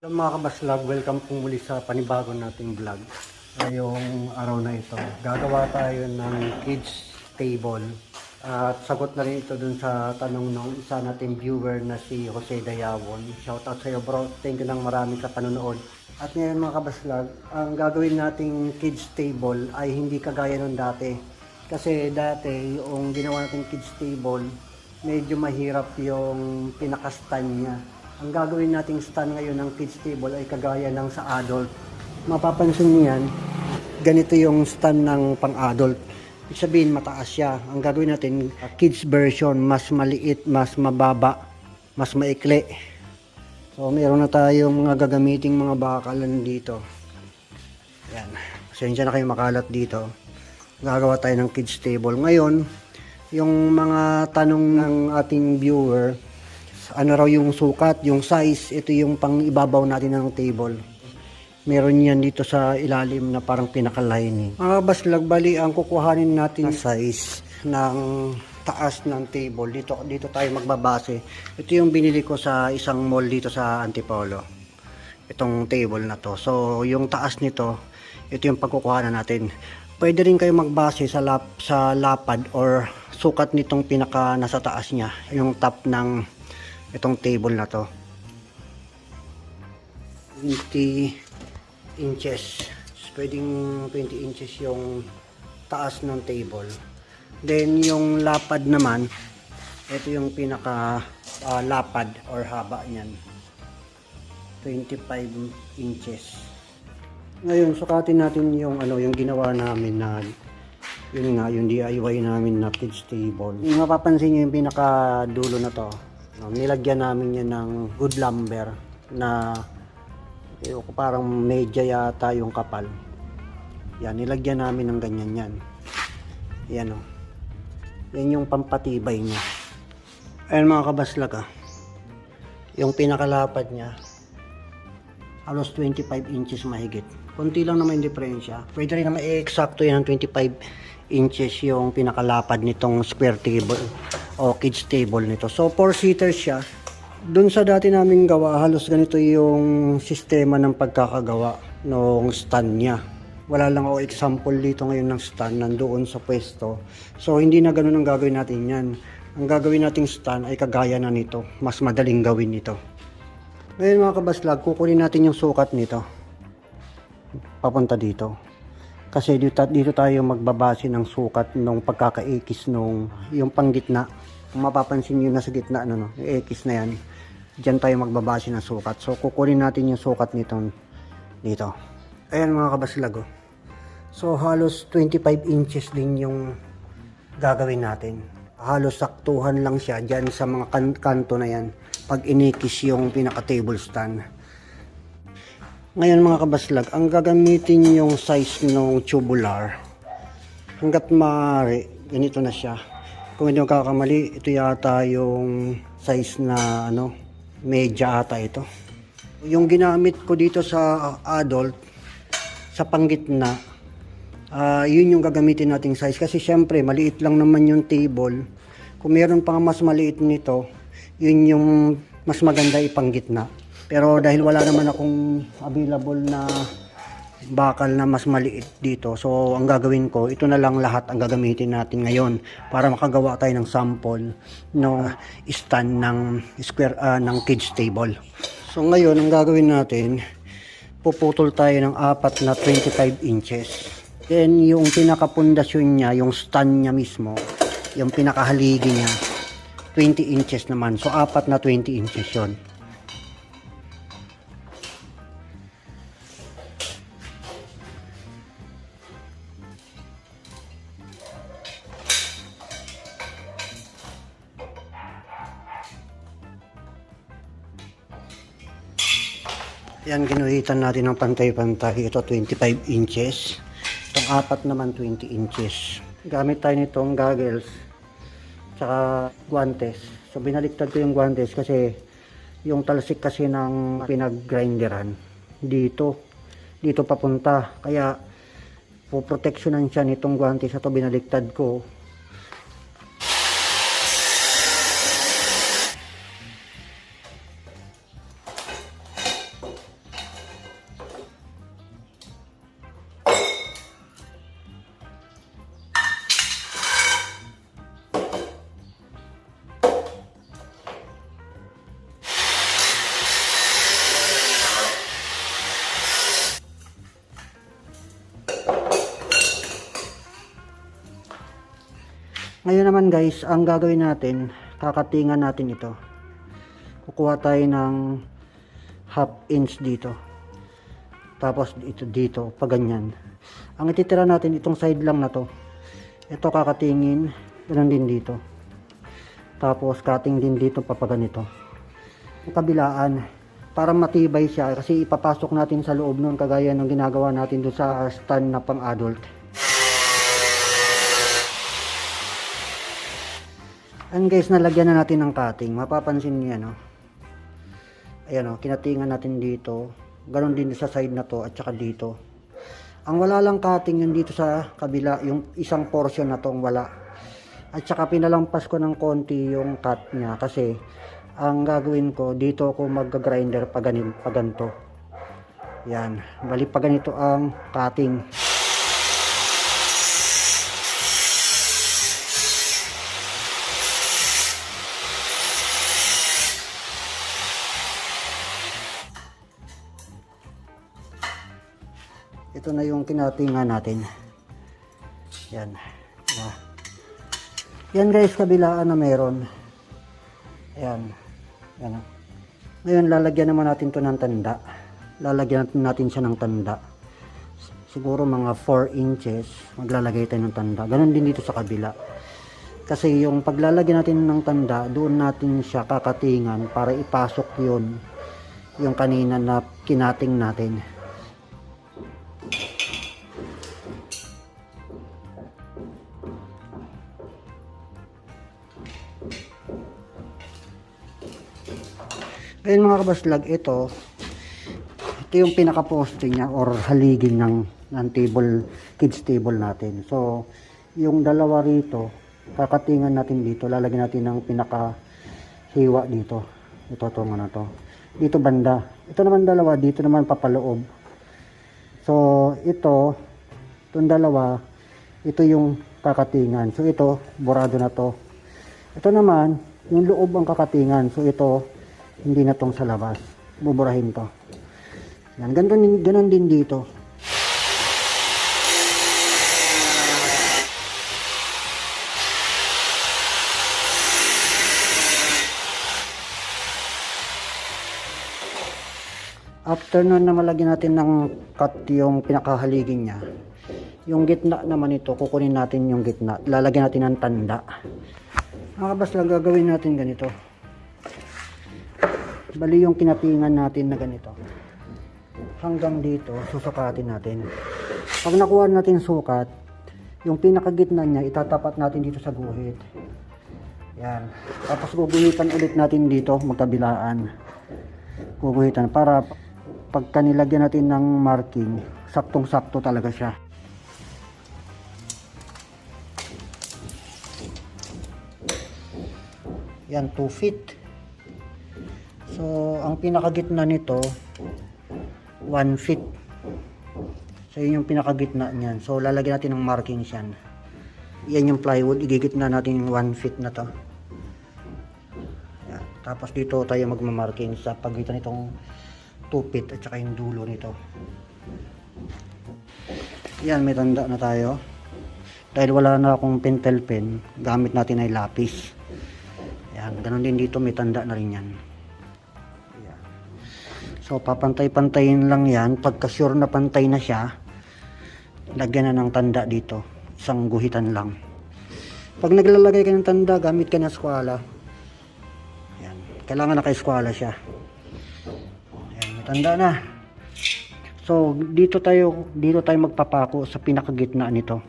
Hello mga kabaslag, welcome po muli sa panibago nating vlog. Ngayong araw na ito, gagawa tayo ng kids table. At sagot na rin ito dun sa tanong ng isa nating viewer na si Jose Dayawon. Shoutout sa iyo bro, thank you ng marami sa panonood. At ngayon mga kabaslag, ang gagawin nating kids table ay hindi kagaya nung dati. Kasi dati, yung ginawa nating kids table, medyo mahirap yung pinaka-stand niya. Ang gagawin nating stand ngayon ng kids table ay kagaya ng sa adult. Mapapansin niyo yan, ganito yung stand ng pang-adult. Ibig sabihin mataas siya. Ang gagawin natin, kids version, mas maliit, mas mababa, mas maikli. So meron na tayong mga gagamiting mga bakalan dito. Yan. Pasensya na kayo makalat dito. Gagawa tayo ng kids table. Ngayon, yung mga tanong ng ating viewer, ano raw yung sukat, yung size, ito yung pang ibabaw natin ng table. Meron yan dito sa ilalim na parang pinaka-lining. Mga baslag, bali ang kukuhanin natin na size ng taas ng table. Dito tayo magbabase. Ito yung binili ko sa isang mall dito sa Antipolo. Itong table na to. So yung taas nito, ito yung pagkukuhanan natin. Pwede rin kayo magbase sa lapad or sukat nitong pinaka nasa taas niya. Yung top ng itong table na to 20 inches, pwedeng 20 inches yung taas ng table. Then yung lapad naman, ito yung pinaka lapad or haba niyan, 25 inches. Ngayon sukatin natin yung yung ginawa namin na yung DIY namin na kids table. Yung mapapansin niyo yung pinaka dulo na to, nilagyan namin yan ng good lumber na parang medya yata yung kapal. Yan, nilagyan namin ng ganyan yan. Yan o. Yan yung pampatibay niya. Ayan mga kabaslag yung pinakalapad niya, halos 25 inches mahigit. Kunti lang naman yung diferensya. Pwede rin naman eksakto yan ng 25 inches yung pinakalapad nitong square table o kids table nito. So 4-seater siya. Doon sa dati naming gawa, halos ganito yung sistema ng pagkakagawa ng stand niya. Wala lang ako example dito ngayon ng stand nandoon sa pwesto. So hindi na ganoon ang gagawin natin yan. Ang gagawin nating stand ay kagaya na nito. Mas madaling gawin nito. Ngayon mga kabaslag, kukunin natin yung sukat nito papunta dito. Kasi dito tayo magbabase ng sukat ng pagkakaikis nung yung panggitna. Kung mapapansin nyo na sa gitna, yung ikis na yan, dyan tayo magbabase ng sukat. So, kukunin natin yung sukat nito dito. Ayan mga kabaslag. So, halos 25 inches din yung gagawin natin. Halos saktuhan lang siya dyan sa mga kanto na yan pag inikis yung pinaka-table stand. Ngayon mga kabaslag, ang gagamitin yung size ng tubular. Hanggat maaari, ganito na siya. Kung hindi magkakamali, ito yata yung size na medya ata ito. Yung ginamit ko dito sa adult, sa panggitna, yun yung gagamitin nating size. Kasi syempre, maliit lang naman yung table. Kung meron pang mas maliit nito, yun yung mas maganda ipanggitna. Pero dahil wala naman akong available na bakal na mas maliit dito, so ang gagawin ko, ito na lang lahat ang gagamitin natin ngayon para makagawa tayo ng sample ng stand ng square ng kids table. So ngayon ang gagawin natin, puputol tayo ng 4 na 25 inches. Then yung pinakapundasyon niya, yung stand niya mismo, yung pinakahaligi niya, 20 inches naman. So 4 na 20 inches yon. Yan, ginuhitan natin ng pantay-pantay. Ito 25 inches. Itong 4 naman 20 inches. Gamit tayo nitong goggles tsaka guantes. So binaliktad ko yung guantes kasi yung talsik kasi ng pinag-grinderan dito papunta. Kaya poproteksyonan siya nitong guantes. Ito binaliktad ko. Ngayon naman guys, ang gagawin natin, kakatingan natin ito. Kukuha tayo ng half inch dito. Tapos ito dito, pa ganyan. Ang ititira natin itong side lang na to. Ito kakatingin, ganun din dito. Tapos cutting din dito papaganito. Ang kabilaan, para matibay siya kasi ipapasok natin sa loob nun kagaya ng ginagawa natin doon sa stand na pang adult. And guys, nalagyan na natin ng cutting. Mapapansin niyo yan, no? Ayan, no? Kinatingan natin dito. Ganon din sa side na to at saka dito. Ang wala lang cutting yun dito sa kabila, yung isang portion na tong wala. At saka pinalampas ko ng konti yung cut niya kasi ang gagawin ko dito ako mag-grinder pa ganito. Yan, bali pa ganito ang cutting. Ito na yung kinatingan natin. Yan. Yan guys, kabilaan na meron. Ayan. Yan. Ngayon, lalagyan naman natin to ng tanda. Lalagyan natin siya ng tanda. Siguro mga 4 inches. Maglalagay tayo ng tanda. Ganon din dito sa kabila. Kasi yung paglalagyan natin ng tanda, doon natin siya kakatingan para ipasok yun. Yung kanina na kinating natin. Ngayon mga kabaslag, ito yung pinaka-poste niya or haligin ng table, kids table natin. So, yung dalawa rito, kakatingan natin dito, lalagyan natin ng pinaka-hiwa dito. Ito na to. Dito banda. Ito naman dalawa, dito naman papaloob. So, itong dalawa, ito yung kakatingan. So, ito, burado na to. Ito naman, yung loob ang kakatingan. So, ito, hindi na tong sa labas. Buburahin to. Yan, ganun din dito. After nun na malagyan natin ng cut yung pinakahaligin niya, yung gitna naman ito, kukunin natin yung gitna. Lalagyan natin ng tanda. Mga kabaslag, gagawin natin ganito. Bali yung kinatingan natin na ganito. Hanggang dito, susukatin natin. Pag nakuha natin sukat, yung pinakagitna niya, itatapat natin dito sa guhit. Yan. Tapos guguhitan ulit natin dito, magkabilaan. Guguhitan para pagka nilagyan natin ng marking, saktong-sakto talaga siya. Yan, 2 feet. So, ang pinakagitna nito, 1 feet. So, yun yung pinakagitna niyan. So, lalagyan natin ng markings yan. Yan yung plywood. Igigitna natin yung 1 feet na to. Yan. Tapos, dito tayo magmamarking sa pagitan nitong 2 feet at saka yung dulo nito. Yan, may tanda na tayo. Dahil wala na akong pentel pen, gamit natin ay lapis. Yan, ganun din dito, may tanda na rin yan. So, papantay-pantayin lang yan. Pagka sure na pantay na siya, lagyan na ng tanda dito. Isang guhitan lang. Pag naglalagay ka ng tanda, gamit ka na eskwala. Yan. Kailangan naka-eskwala siya. Yan, may tanda na. So, dito tayo magpapako sa pinakagitna nito.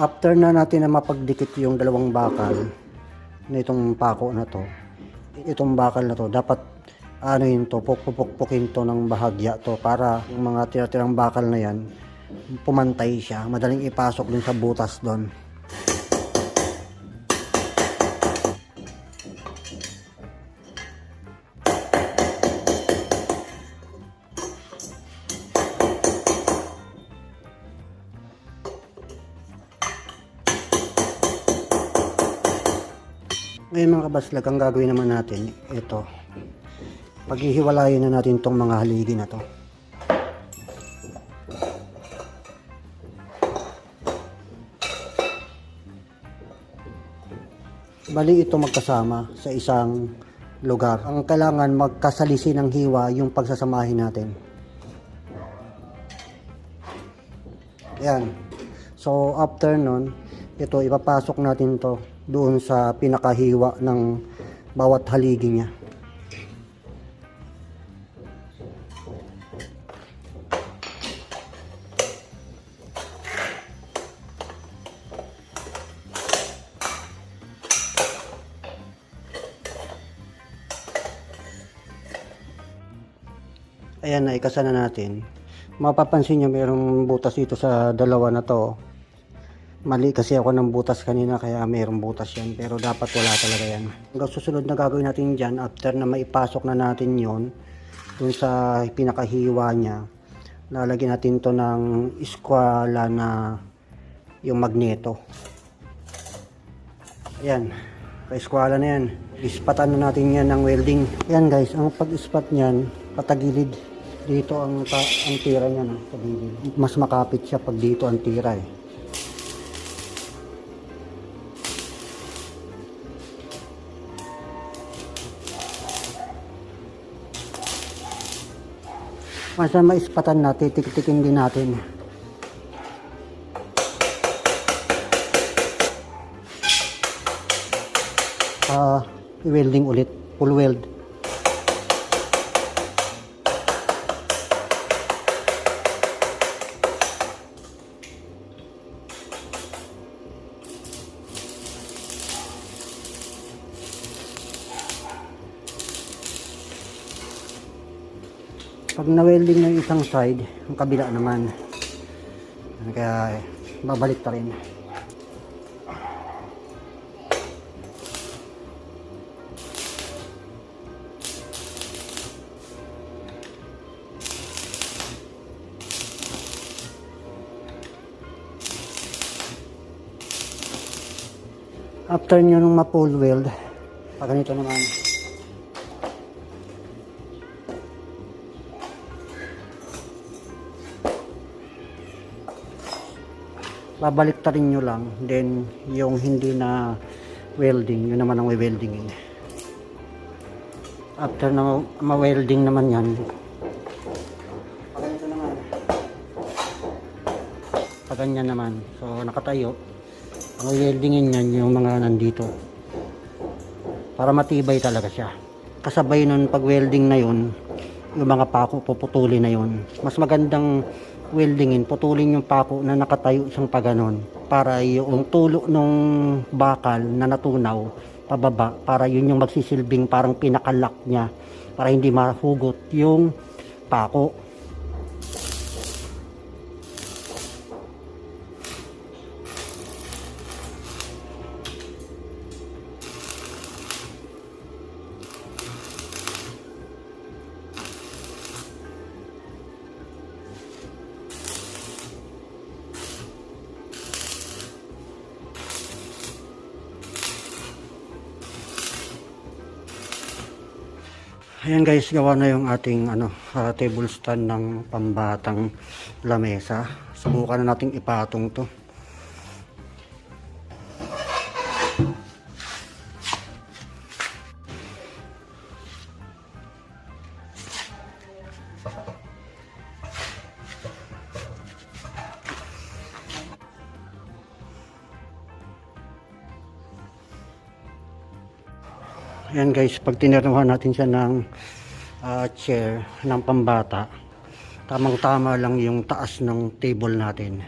After na natin na mapagdikit yung dalawang bakal na itong pako na to, itong bakal na to, dapat ano yun to, pupukpukin to ng bahagya to para yung mga tira-tirang bakal na yan, pumantay siya, madaling ipasok dun sa butas doon. Ngayon mga kabaslag, ang gagawin naman natin, ito. Paghihiwalayin na natin tong mga haligi na to. Bali ito magkasama sa isang lugar. Ang kailangan magkasalisi ng hiwa yung pagsasamahin natin. Ayan. So after nun, ito ipapasok natin to doon sa pinakahiwa ng bawat haligi niya. Ayan, naikasa na natin. Mapapansin nyo mayroong butas dito sa dalawa na to. Mali kasi ako ng butas kanina kaya mayroong butas yan. Pero dapat wala talaga yan. Ang susunod na gagawin natin dyan, after na maipasok na natin yon dun sa pinakahiwa niya, lalagyan natin to ng eskwala na yung magneto. Ayan, ka-eskwala na yan. Ispatan na natin yan ng welding. Ayan guys, ang pag-ispat niyan, patagilid. Dito ang tira niya, no? Sa gilid. Mas makapit siya pag dito ang tira eh. Once na maispatan na, titik-tikin din natin. I-welding ulit, full weld. Pag na-welding na yung isang side, ang kabila naman. Kaya babalik ta rin. After nyo nung ma-full weld, pag ganito naman. Babalik ta rin nyo lang, then yung hindi na welding, yun naman ang weldingin. After na ma-welding naman yan, pag ganito naman, pag ganyan naman, so nakatayo, ang weldingin yan yung mga nandito para matibay talaga siya. Kasabay nun pag welding na yun, yung mga pako puputulin na yun. Mas magandang weldingin, putulin yung pako na nakatayo siyang paganon para yung tulo ng bakal na natunaw pababa, para yun yung magsisilbing parang pinakalock niya para hindi mahugot yung pako. Ayan guys, gawa na yung ating table stand ng pambatang lamesa. Subukan na nating ipatong to. Ayan guys, pag tinaruhan natin siya ng chair ng pambata, tamang tama lang yung taas ng table natin.